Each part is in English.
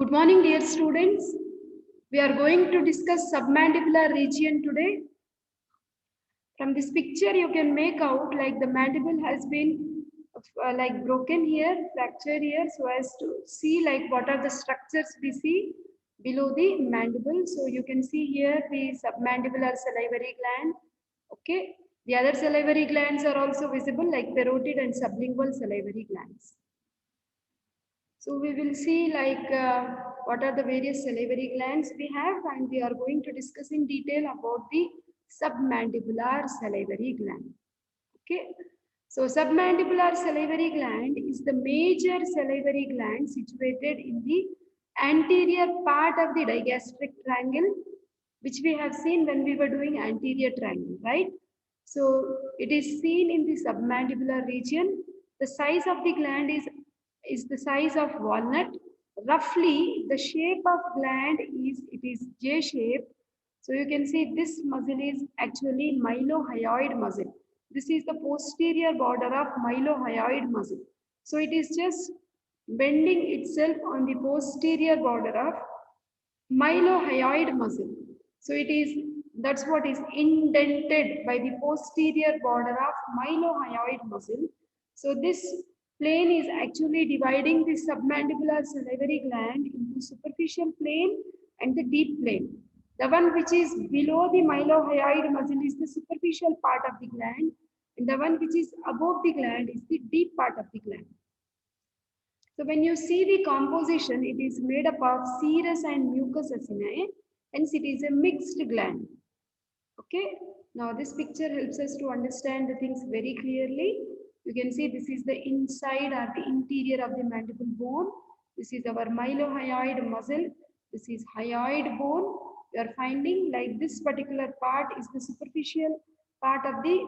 Good morning, dear students. We are going to discuss submandibular region today. From this picture, you can make out like the mandible has been like broken here, fractured here, so as to see like what are the structures we see below the mandible. So you can see here the submandibular salivary gland. Okay, the other salivary glands are also visible like parotid and sublingual salivary glands. So we will see like what are the various salivary glands we have, and we are going to discuss in detail about the submandibular salivary gland. Okay. So submandibular salivary gland is the major salivary gland situated in the anterior part of the digastric triangle, which we have seen when we were doing anterior triangle, right? So it is seen in the submandibular region. The size of the gland is the size of walnut. Roughly, the shape of gland is J-shaped. So you can see this muscle is actually mylohyoid muscle. This is the posterior border of mylohyoid muscle. So it is just bending itself on the posterior border of mylohyoid muscle. So that's what is indented by the posterior border of mylohyoid muscle. So this plane is actually dividing the submandibular salivary gland into superficial plane and the deep plane. The one which is below the mylohyoid muscle is the superficial part of the gland, and the one which is above the gland is the deep part of the gland. So when you see the composition, it is made up of serous and mucous acini, hence it is a mixed gland. Okay, now this picture helps us to understand the things very clearly. You can see this is the inside or the interior of the mandible bone. This is our mylohyoid muscle. This is hyoid bone. You are finding like this particular part is the superficial part of the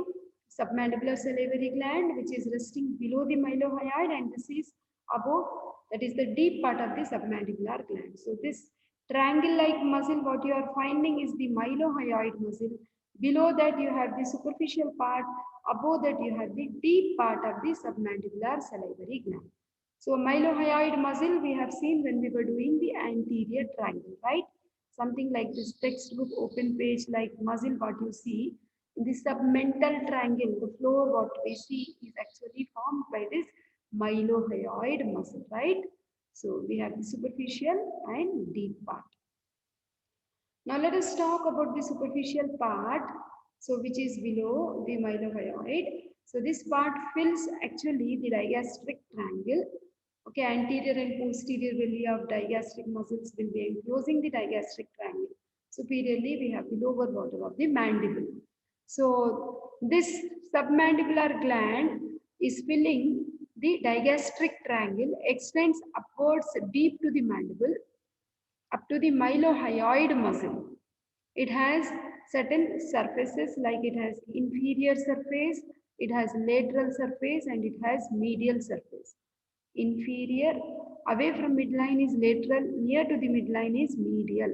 submandibular salivary gland, which is resting below the mylohyoid, and this is above, that is the deep part of the submandibular gland. So this triangle-like muscle, what you are finding is the mylohyoid muscle. Below that you have the superficial part, above that you have the deep part of the submandibular salivary gland. So mylohyoid muscle we have seen when we were doing the anterior triangle, right? Something like this textbook open page like muscle what you see. In the submental triangle, the floor what we see is actually formed by this mylohyoid muscle, right? So we have the superficial and deep part. Now let us talk about the superficial part, so which is below the mylohyoid. So this part fills actually the digastric triangle. Okay, anterior and posterior belly of digastric muscles will be enclosing the digastric triangle. Superiorly, we have the lower border of the mandible. So this submandibular gland is filling the digastric triangle, extends upwards deep to the mandible, up to the mylohyoid muscle. It has certain surfaces like it has inferior surface, it has lateral surface, and it has medial surface. Inferior, away from midline is lateral, near to the midline is medial.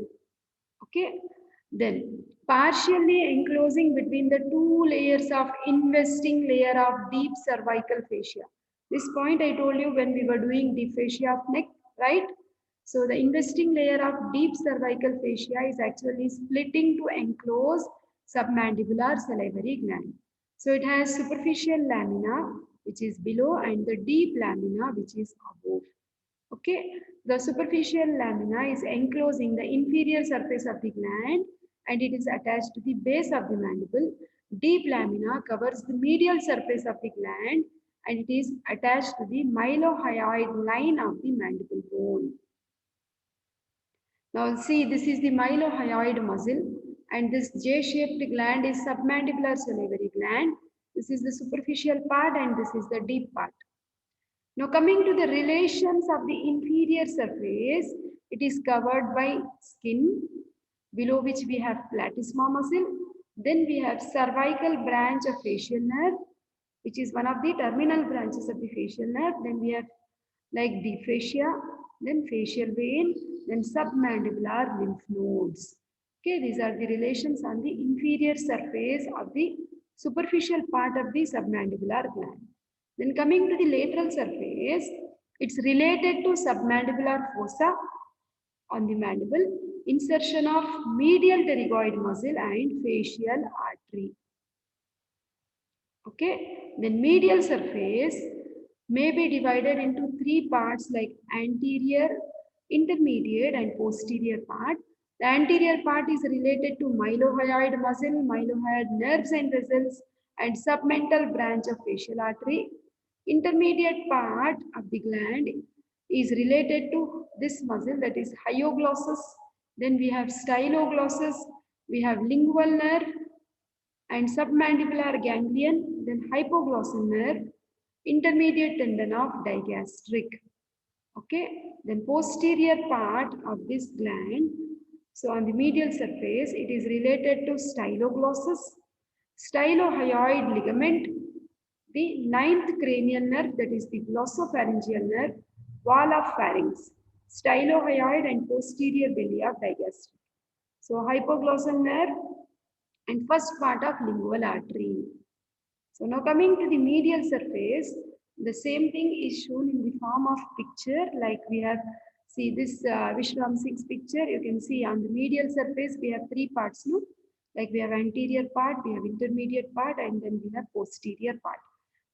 Okay. Then partially enclosing between the two layers of investing layer of deep cervical fascia. This point I told you when we were doing deep fascia of neck, right? So the investing layer of deep cervical fascia is actually splitting to enclose submandibular salivary gland. So it has superficial lamina, which is below, and the deep lamina, which is above. Okay, the superficial lamina is enclosing the inferior surface of the gland and it is attached to the base of the mandible. Deep lamina covers the medial surface of the gland and it is attached to the mylohyoid line of the mandible bone. Now see, this is the mylohyoid muscle and this J-shaped gland is submandibular salivary gland. This is the superficial part and this is the deep part. Now coming to the relations of the inferior surface, it is covered by skin, below which we have platysma muscle. Then we have cervical branch of facial nerve, which is one of the terminal branches of the facial nerve. Then we have like deep fascia, then facial vein, then submandibular lymph nodes. Okay, these are the relations on the inferior surface of the superficial part of the submandibular gland. Then coming to the lateral surface, it's related to submandibular fossa on the mandible, insertion of medial pterygoid muscle and facial artery. Okay, then medial surface may be divided into three parts like anterior, intermediate and posterior part. The anterior part is related to mylohyoid muscle, mylohyoid nerves and vessels and submental branch of facial artery. Intermediate part of the gland is related to this muscle, that is hyoglossus. Then we have styloglossus, we have lingual nerve and submandibular ganglion, then hypoglossal nerve, intermediate tendon of digastric. Okay, then posterior part of this gland. So on the medial surface, it is related to styloglossus, stylohyoid ligament, the ninth cranial nerve, that is the glossopharyngeal nerve, wall of pharynx, stylohyoid and posterior belly of digastric. So hypoglossal nerve and first part of lingual artery. So now coming to the medial surface, the same thing is shown in the form of picture, like we have see this Vishram Singh's picture. You can see on the medial surface we have three parts, no? Like we have anterior part, we have intermediate part, and then we have posterior part.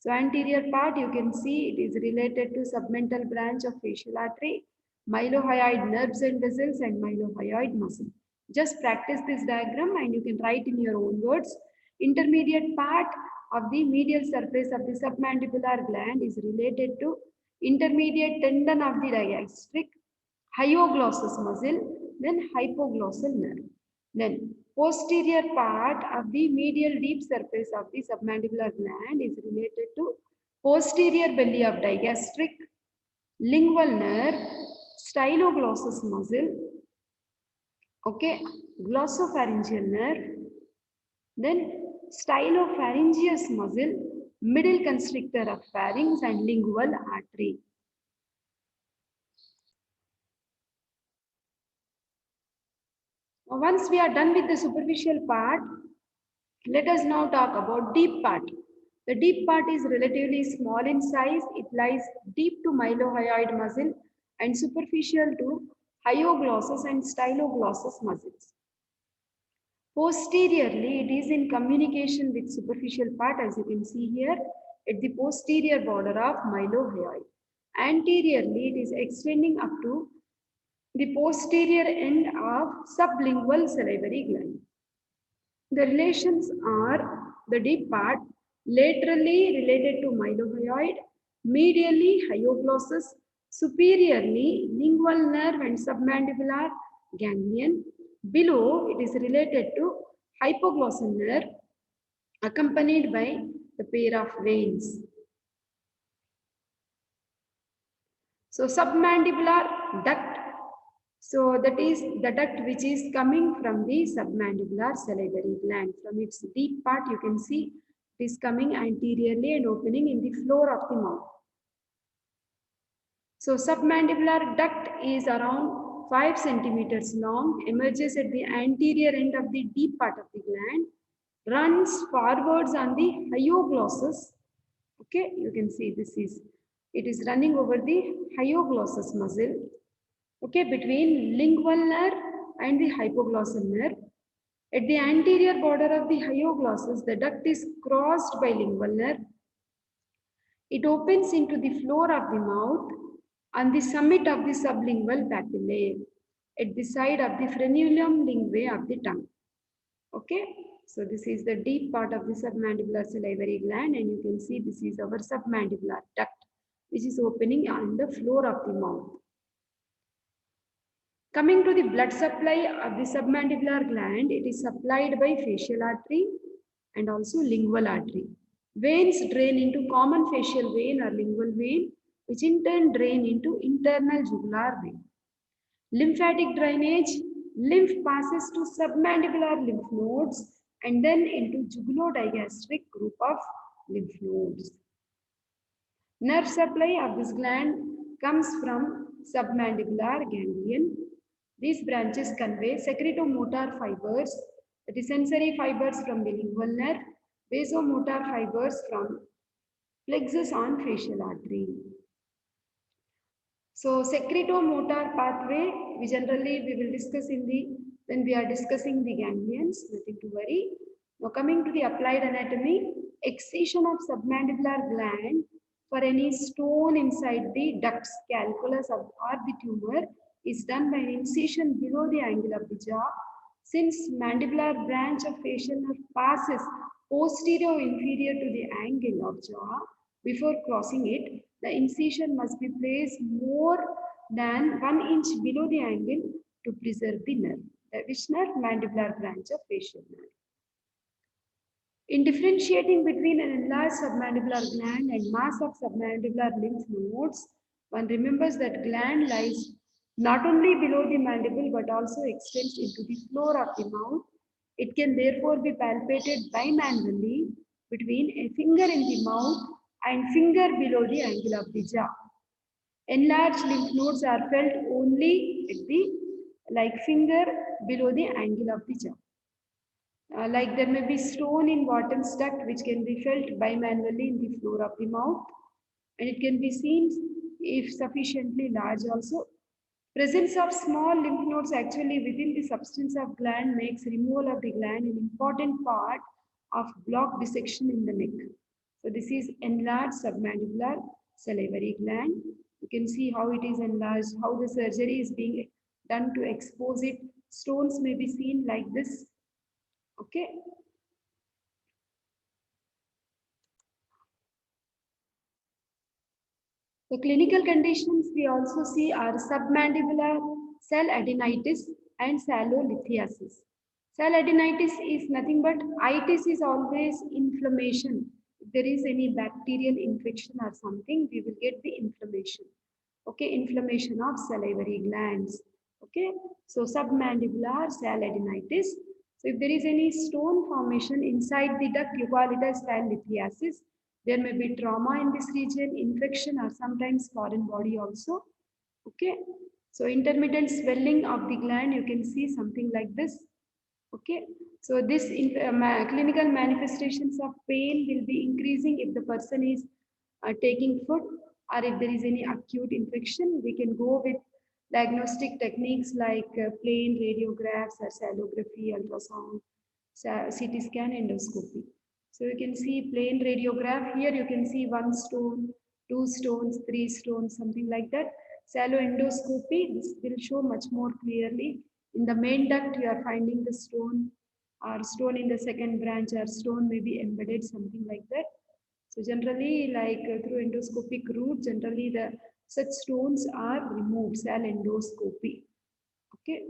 So anterior part, you can see it is related to submental branch of facial artery, mylohyoid nerves and vessels, and mylohyoid muscle. Just practice this diagram and you can write in your own words. Intermediate part of the medial surface of the submandibular gland is related to intermediate tendon of the digastric, hyoglossus muscle, then hypoglossal nerve. Then posterior part of the medial deep surface of the submandibular gland is related to posterior belly of digastric, lingual nerve, styloglossus muscle, okay, glossopharyngeal nerve, then stylopharyngeus muscle, middle constrictor of pharynx and lingual artery. Once we are done with the superficial part, let us now talk about deep part. The deep part is relatively small in size. It lies deep to mylohyoid muscle and superficial to hyoglossus and styloglossus muscles. Posteriorly, it is in communication with superficial part, as you can see here, at the posterior border of mylohyoid. Anteriorly, it is extending up to the posterior end of sublingual salivary gland. The relations are the deep part laterally related to mylohyoid, medially hyoglossus, superiorly lingual nerve and submandibular ganglion. Below, it is related to hypoglossal nerve accompanied by the pair of veins. So submandibular duct. So that is the duct which is coming from the submandibular salivary gland. From its deep part, you can see it is coming anteriorly and opening in the floor of the mouth. So submandibular duct is around 5 centimeters long, emerges at the anterior end of the deep part of the gland, runs forwards on the hyoglossus. Okay, you can see it is running over the hyoglossus muscle. Okay, between lingual nerve and the hypoglossal nerve. At the anterior border of the hyoglossus, the duct is crossed by lingual nerve. It opens into the floor of the mouth on the summit of the sublingual papillae at the side of the frenulum linguae of the tongue. Okay, so this is the deep part of the submandibular salivary gland, and you can see this is our submandibular duct which is opening on the floor of the mouth. Coming to the blood supply of the submandibular gland, it is supplied by facial artery and also lingual artery. Veins drain into common facial vein or lingual vein, which in turn drain into internal jugular vein. Lymphatic drainage, lymph passes to submandibular lymph nodes and then into jugulodigastric group of lymph nodes. Nerve supply of this gland comes from submandibular ganglion. These branches convey secretomotor fibers, that is sensory fibers from the lingual nerve, vasomotor fibers from plexus on facial artery. So secretomotor pathway, we will discuss in the, when we are discussing the ganglions, nothing to worry. Now coming to the applied anatomy, excision of submandibular gland for any stone inside the ducts, calculus or the tumor is done by an incision below the angle of the jaw. Since mandibular branch of facial nerve passes posterior inferior to the angle of jaw, before crossing it, the incision must be placed more than 1 inch below the angle to preserve the nerve. Which nerve? Mandibular branch of facial nerve. In differentiating between an enlarged submandibular gland and mass of submandibular lymph nodes, one remembers that gland lies not only below the mandible but also extends into the floor of the mouth. It can therefore be palpated bimanually between a finger in the mouth and finger below the angle of the jaw. Enlarged lymph nodes are felt only at the finger below the angle of the jaw. Like there may be stone in Wharton's duct which can be felt bimanually in the floor of the mouth, and it can be seen if sufficiently large also. Presence of small lymph nodes actually within the substance of gland makes removal of the gland an important part of block dissection in the neck. So this is enlarged submandibular salivary gland. You can see how it is enlarged, how the surgery is being done to expose it. Stones may be seen like this. Okay. The clinical conditions we also see are submandibular cell adenitis and salolithiasis. Cell adenitis is nothing but itis is always inflammation. If there is any bacterial infection or something, we will get the inflammation. Okay, inflammation of salivary glands. Okay, so submandibular cell adenitis. So if there is any stone formation inside the duct, you call it as lithiasis. There may be trauma in this region, infection, or sometimes foreign body also. Okay, so intermittent swelling of the gland, you can see something like this. Okay, so this clinical manifestations of pain will be increasing if the person is taking food, or if there is any acute infection. We can go with diagnostic techniques like plain radiographs or salography, ultrasound, CT scan, endoscopy. So you can see plain radiograph. Here you can see 1 stone, 2 stones, 3 stones, something like that. Shallow endoscopy, this will show much more clearly. In the main duct, you are finding the stone, or stone in the second branch, or stone may be embedded, something like that. So generally, through endoscopic route, generally the such stones are removed, cell endoscopy. Okay.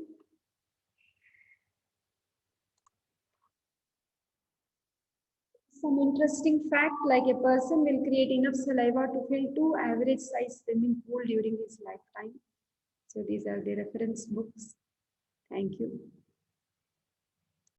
Some interesting fact, like a person will create enough saliva to fill 2 average size swimming pool during his lifetime. So these are the reference books. Thank you.